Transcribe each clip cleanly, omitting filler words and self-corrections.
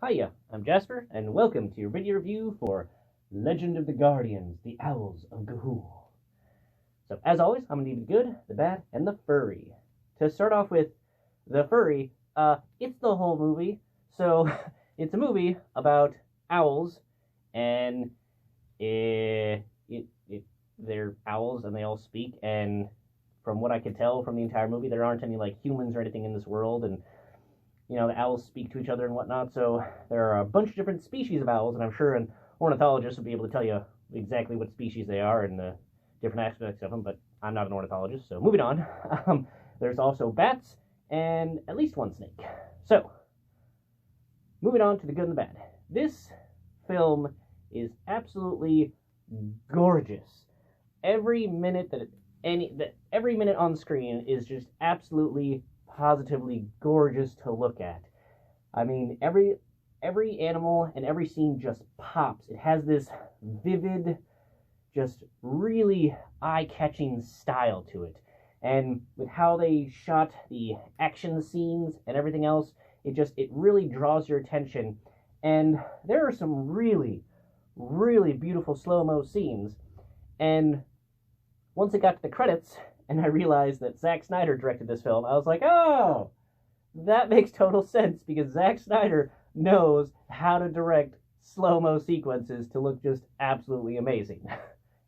Hiya, I'm Jasper, and welcome to your video review for Legend of the Guardians, the Owls of Ga'Hoole. So, as always, I'm going to do the good, the bad, and the furry. To start off with the furry, it's the whole movie. So, it's a movie about owls, and they're owls, and they all speak, and from what I can tell from the entire movie, there aren't any, humans or anything in this world, and the owls speak to each other and whatnot, so there are a bunch of different species of owls, and I'm sure an ornithologist would be able to tell you exactly what species they are and the different aspects of them, but I'm not an ornithologist, so moving on. There's also bats and at least one snake. So, moving on to the good and the bad. This film is absolutely gorgeous. Every minute every minute on screen is just absolutely positively gorgeous to look at. I mean, every animal and every scene just pops. It has this vivid, just really eye-catching style to it. And with how they shot the action scenes and everything else, it really draws your attention. And there are some really, really beautiful slow-mo scenes. And once it got to the credits, and I realized that Zack Snyder directed this film, I was like, oh, that makes total sense, because Zack Snyder knows how to direct slow-mo sequences to look just absolutely amazing.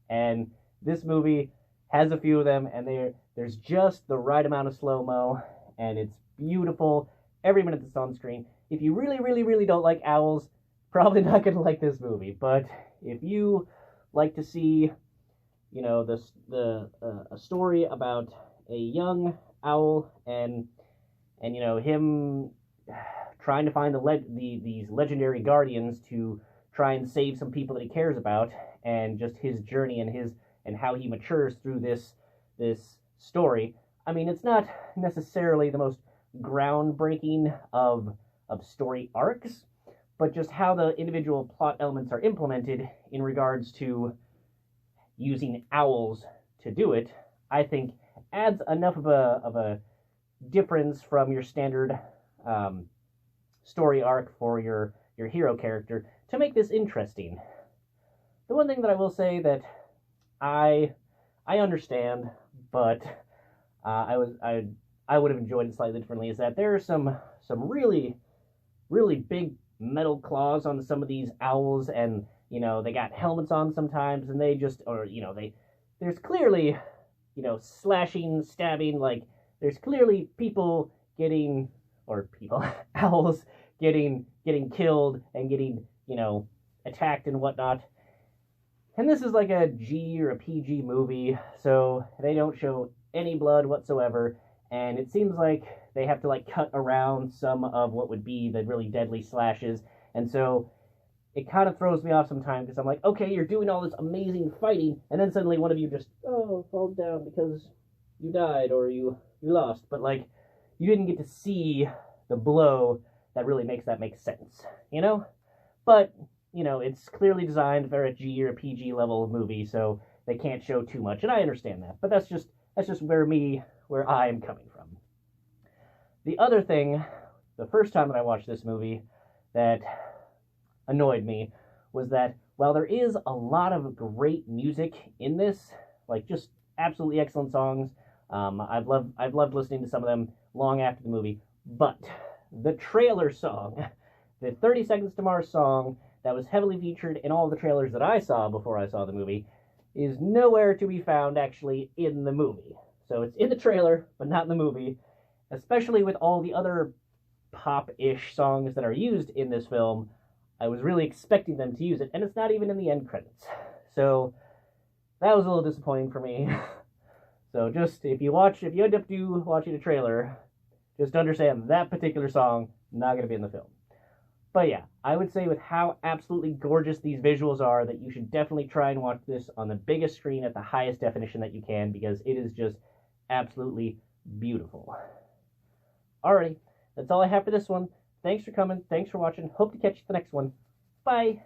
And this movie has a few of them, and there's just the right amount of slow-mo, and it's beautiful every minute that's on screen. If you really, really, really don't like owls, probably not going to like this movie, but if you like to see a story about a young owl and him trying to find these legendary guardians to try and save some people that he cares about, and just his journey and how he matures through this story. I mean, it's not necessarily the most groundbreaking of story arcs, but just how the individual plot elements are implemented in regards to using owls to do it, I think adds enough of a difference from your standard story arc for your hero character to make this interesting. The one thing that I will say that I understand, but I would have enjoyed it slightly differently, is that there are some really, really big metal claws on some of these owls, and they got helmets on sometimes, and there's clearly, slashing, stabbing, there's clearly owls getting killed and getting, attacked and whatnot. And this is like a G or a PG movie, so they don't show any blood whatsoever, and it seems like they have to, cut around some of what would be the really deadly slashes, and so it kind of throws me off sometimes, because I'm like, okay, you're doing all this amazing fighting, and then suddenly one of you just, falls down because you died or you lost. But, you didn't get to see the blow that really makes that make sense, But, it's clearly designed for a G or a PG level movie, so they can't show too much, and I understand that. But that's just where I'm coming from. The other thing, the first time that I watched this movie, that annoyed me was that while there is a lot of great music in this, just absolutely excellent songs, I've loved listening to some of them long after the movie, but the trailer song, the 30 Seconds to Mars song that was heavily featured in all the trailers that I saw before I saw the movie, is nowhere to be found actually in the movie. So it's in the trailer, but not in the movie, especially with all the other pop-ish songs that are used in this film. I was really expecting them to use it, and it's not even in the end credits. So that was a little disappointing for me. So just, if you end up watching a trailer, just understand that particular song, not going to be in the film. But yeah, I would say with how absolutely gorgeous these visuals are, that you should definitely try and watch this on the biggest screen at the highest definition that you can, because it is just absolutely beautiful. Alrighty, that's all I have for this one. Thanks for coming. Thanks for watching. Hope to catch you at the next one. Bye.